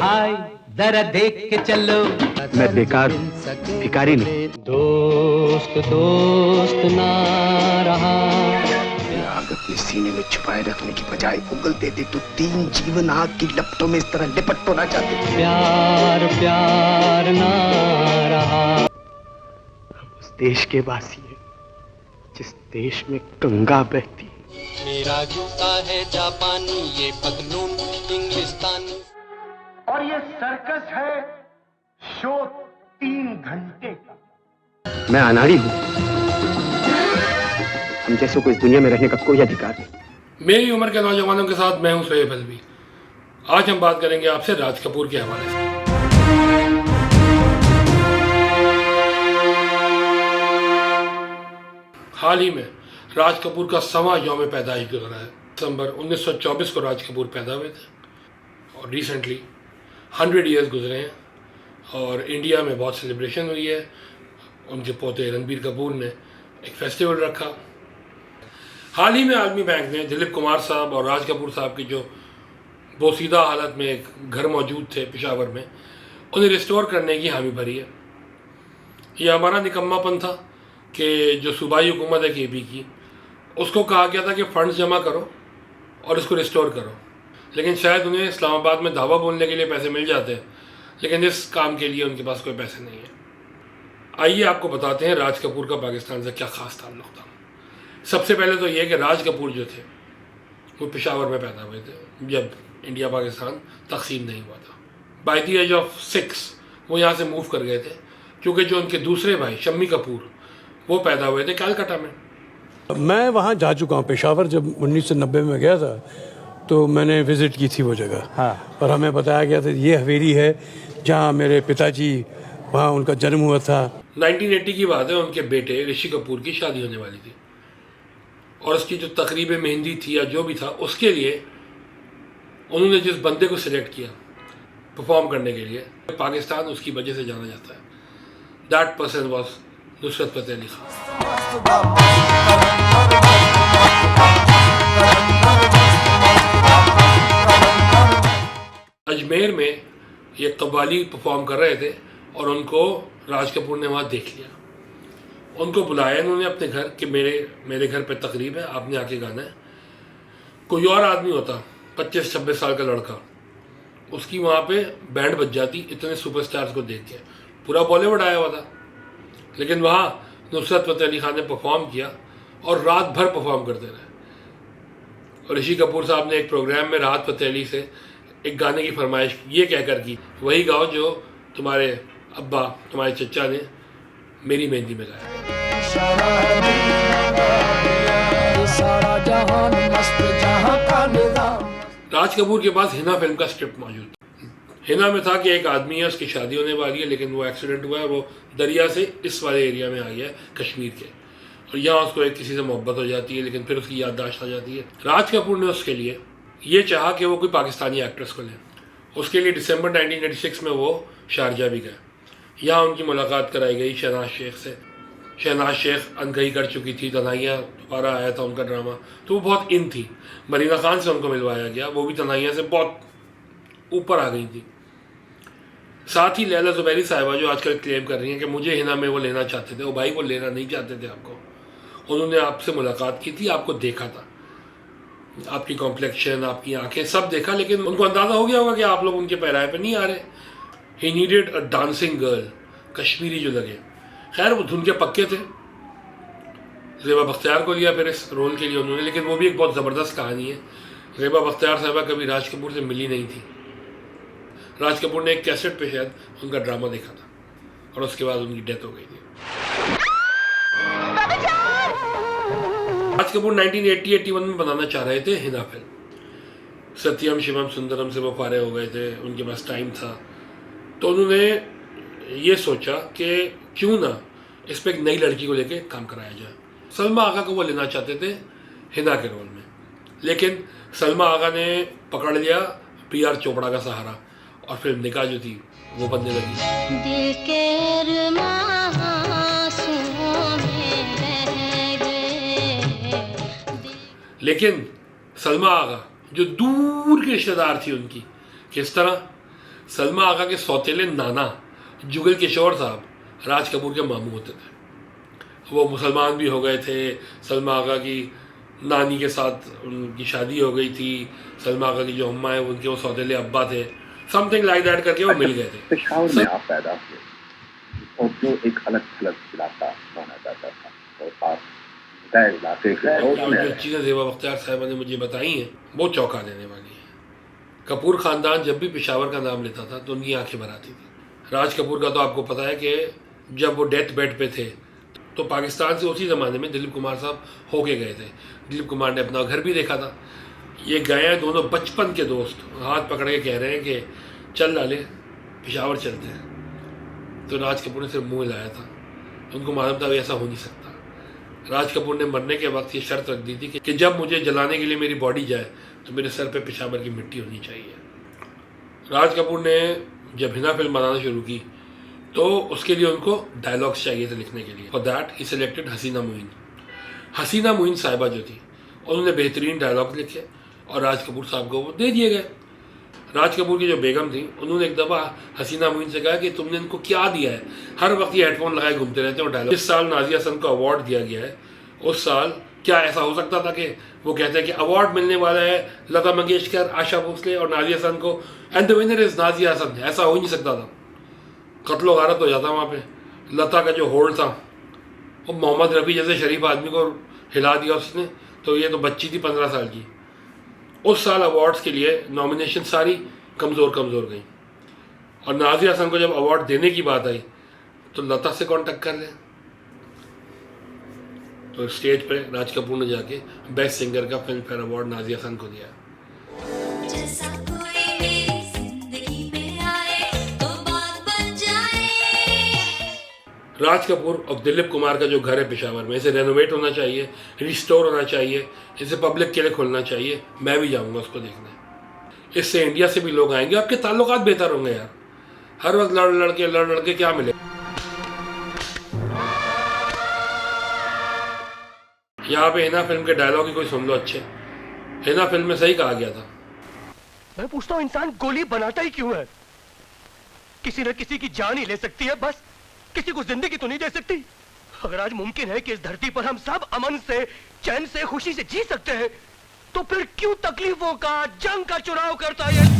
हाय जरा देख के चलो, मैं बेकार भिखारी नहीं। दोस्त दोस्त ना रहा। आग अपने सीने में छुपाए रखने की बजाय उगल देते तो 3 जीवन आग की लपटों में इस तरह लिपट तो ना जाते। प्यार प्यार ना रहा। हम उस देश के वासी हैं जिस देश में गंगा बहती है। मेरा जूता है जापानी, ये पतलून इंग्लिस्तानी, और ये सर्कस है शो 3 घंटे का। मैं अनाड़ी हूँ। हम जैसों को इस दुनिया में रहने का कोई अधिकार नहीं। मेरी उम्र के नौजवानों के साथ मैं हूं शोएब अलवी। आज हम बात करेंगे आपसे राज कपूर के हवाले से। हाल ही में राज कपूर का 100वां यौम पैदाइश गुजरा है। दिसंबर 1924 को राज कपूर पैदा हुए थे और रिसेंटली 100 ईयर्स गुजरे हैं और इंडिया में बहुत सेलिब्रेशन हुई है। उनके पोते रणबीर कपूर ने एक फेस्टिवल रखा। हाल ही में आलमी बैंक ने दिलीप कुमार साहब और राज कपूर साहब की जो बोसीदा हालत में एक घर मौजूद थे पेशावर में, उन्हें रिस्टोर करने की हामी भरी है। यह हमारा निकम्मापन था कि जो सूबाई हुकूमत है केपी की, उसको कहा गया था कि फ़ंड्स जमा करो और इसको रिस्टोर करो, लेकिन शायद उन्हें इस्लामाबाद में दावा बोलने के लिए पैसे मिल जाते हैं, लेकिन इस काम के लिए उनके पास कोई पैसे नहीं है। आइए आपको बताते हैं राज कपूर का पाकिस्तान से क्या ख़ास ताल्लुक़ था। सबसे पहले तो ये कि राज कपूर जो थे वो पेशावर में पैदा हुए थे जब इंडिया पाकिस्तान तकसीम नहीं हुआ था। बाय द एज ऑफ 6 वो यहाँ से मूव कर गए थे, क्योंकि जो उनके दूसरे भाई शम्मी कपूर वो पैदा हुए थे कलकत्ता में। मैं वहाँ जा चुका हूँ। पेशावर जब 1990 में गया था तो मैंने विज़िट की थी वो जगह। हाँ। और हमें बताया गया था ये हवेली है जहाँ मेरे पिताजी, वहाँ उनका जन्म हुआ था। 1980 की बात है। उनके बेटे ऋषि कपूर की शादी होने वाली थी और उसकी जो तकरीब मेहंदी थी या जो भी था, उसके लिए उन्होंने जिस बंदे को सिलेक्ट किया परफॉर्म करने के लिए, पाकिस्तान उसकी वजह से जाना जाता है। That person was Nusrat Fateh Ali Khan. Ajmer में ये कव्वाली परफॉर्म कर रहे थे और उनको राज कपूर ने वहाँ देख लिया। उनको बुलाया इन्होंने अपने घर कि मेरे घर पे तकरीब है, आपने आके गाना है। कोई और आदमी होता 25-26 साल का लड़का, उसकी वहाँ पे बैंड बज जाती इतने सुपरस्टार्स को देख के। पूरा बॉलीवुड आया हुआ था, लेकिन वहाँ नुसरत फ़तेह अली खान ने परफॉर्म किया और रात भर परफॉर्म करते रहे। और ऋषि कपूर साहब ने एक प्रोग्राम में राहत फ़तेह अली से एक गाने की फरमाइश ये कहकर की, वही गाओ जो तुम्हारे अब्बा, तुम्हारे चचा ने मेरी मेहंदी में गाया। राज कपूर के पास हिना फिल्म का स्क्रिप्ट मौजूद था। हिना में था कि एक आदमी है, उसकी शादी होने वाली है, लेकिन वो एक्सीडेंट हुआ है, वो दरिया से इस वाले एरिया में आ गया है कश्मीर के, और यहाँ उसको एक किसी से मोहब्बत हो जाती है, लेकिन फिर उसकी याददाश्त आ जाती है। राज कपूर ने उसके लिए ये चाहा कि वो कोई पाकिस्तानी एक्ट्रेस को लें। उसके लिए दिसंबर 1986 में वो शारजा भी गए। यहाँ उनकी मुलाकात कराई गई शहनाज शेख से। शहनाज शेख अनकही कर चुकी थी, तन्हाइयाँ दोबारा आया था उनका ड्रामा, तो वो बहुत इन थी। मरीना खान से उनको मिलवाया गया, वो भी तन्हाइयाँ से बहुत ऊपर आ गई थी। साथ ही लैला ज़ुबैरी साहिबा जो आजकल क्लेम कर रही हैं कि मुझे हिना में वो लेना चाहते थे, वो भाई वो लेना नहीं चाहते थे आपको। उन्होंने आपसे मुलाकात की थी, आपको देखा था, आपकी कॉम्प्लेक्शन, आपकी आंखें सब देखा, लेकिन उनको अंदाज़ा हो गया होगा कि आप लोग उनके पैराए पे नहीं आ रहे। He needed a dancing girl, Kashmiri जो लगे। खैर वो धुन के पक्के थे, ज़ेबा बख्तियार को लिया फिर इस रोल के लिए उन्होंने, लेकिन वो भी एक बहुत ज़बरदस्त कहानी है। ज़ेबा बख्तियार साहिबा कभी राज कपूर से मिली नहीं थी। राज कपूर ने एक कैसेट पे शायद उनका ड्रामा देखा था और उसके बाद उनकी डेथ हो गई थी। राज कपूर 1980-81 में बनाना चाह रहे थे हिना फिल्म। सत्यम शिवम सुंदरम से वो फारे हो गए थे, उनके पास टाइम था, तो उन्होंने ये सोचा कि क्यों ना इस पर एक नई लड़की को लेके काम कराया जाए। सलमा आगा को वो लेना चाहते थे हिना के रोल में, लेकिन सलमा आगा ने पकड़ लिया PR चोपड़ा का सहारा और फिल्म निकाह जो थी वो बनने लगी। दिल के अरमां में रह गए। लेकिन सलमा आगा जो दूर की रिश्तेदार थी उनकी, किस तरह सलमा आगा के सौतेले नाना जुगल किशोर साहब राज कपूर के मामू होते थे। वो मुसलमान भी हो गए थे। सलमा आगा की नानी के साथ उनकी शादी हो गई थी। सलमा आगा की जो अम्मा है उनके वो सौतेले अब्बा थे। समथिंग लाइक दैट करके वो मिल गए थे। पेशावर में आप पैदा हुए और जो एक अलग थलग इलाका माना जाता था और आप नए इलाके के और जो चीज़ें ज़ेबा बख्तियार साहिबा ने मुझे बताई हैं वो चौंका देने वाली है। कपूर ख़ानदान जब भी पेशावर का नाम लेता था तो उनकी आंखें भर आती थी। राज कपूर का तो आपको पता है कि जब वो डेथ बेड पे थे तो पाकिस्तान से उसी ज़माने में दिलीप कुमार साहब होके गए थे। दिलीप कुमार ने अपना घर भी देखा था। ये गए हैं दोनों बचपन के दोस्त, हाथ पकड़ के कह रहे हैं कि चल लाले पेशावर चलते हैं। तो राज कपूर ने सिर्फ मुँह हिलाया था। उनको मालूम था ऐसा हो नहीं सकता। राज कपूर ने मरने के वक्त ये शर्त रख दी थी कि जब मुझे जलाने के लिए मेरी बॉडी जाए तो मेरे सर पे पेशावर की मिट्टी होनी चाहिए। राज कपूर ने जब हिना फिल्म बनाना शुरू की तो उसके लिए उनको डायलॉग्स चाहिए थे लिखने के लिए। फॉर दैट ही सिलेक्टेड हसीना मोइन। हसीना मोइन साहिबा जो थी उन्होंने बेहतरीन डायलॉग्स लिखे और राज कपूर साहब को वो दे दिए गए। राज कपूर की जो बेगम थी उन्होंने एक दफ़ा हसीना मोइन से कहा कि तुमने इनको क्या दिया है, हर वक्त ये हेडफोन लगाए घूमते रहते हैं और डायलॉग। जिस साल नाजिया हसन को अवार्ड दिया गया है उस साल क्या ऐसा हो सकता था कि वो कहते हैं कि अवार्ड मिलने वाला है लता मंगेशकर, आशा भोसले और नाजिया हसन को, and the winner is Nazia Hasan. ऐसा हो ही नहीं सकता था। कत्लो गारत हो जाता वहाँ पे। लता का जो होल्ड था वो मोहम्मद रफ़ी जैसे शरीफ आदमी को हिला दिया उसने, तो ये तो बच्ची थी 15 साल की। उस साल अवार्ड्स के लिए नॉमिनेशन सारी कमज़ोर गई और नाजिया हसन को जब अवार्ड देने की बात आई तो लता से कॉन्टेक्ट कर ले। तो स्टेज पे राज कपूर ने जाके बेस्ट सिंगर का Filmfare award Nazia Hasan को दिया। जैसा कोई मेरी जिंदगी में आए तो बात बन जाए। राज कपूर और दिलीप कुमार का जो घर है पेशावर में, इसे रेनोवेट होना चाहिए, रिस्टोर होना चाहिए, इसे पब्लिक के लिए खोलना चाहिए। मैं भी जाऊंगा उसको देखने। इससे इंडिया से भी लोग आएंगे, आपके ताल्लुकात बेहतर होंगे यार। हर वक्त लड़ लड़के क्या मिले। यहाँ पे हिना फिल्म के डायलॉग ही कोई सुन लो अच्छे। हिना फिल्म में सही कहा गया था। मैं पूछता हूँ इंसान गोली बनाता ही क्यों है? किसी न किसी की जान ही ले सकती है, बस किसी को जिंदगी तो नहीं दे सकती। अगर आज मुमकिन है कि इस धरती पर हम सब अमन से, चैन से, खुशी से जी सकते हैं तो फिर क्यों तकलीफों का, जंग का चुनाव करता है?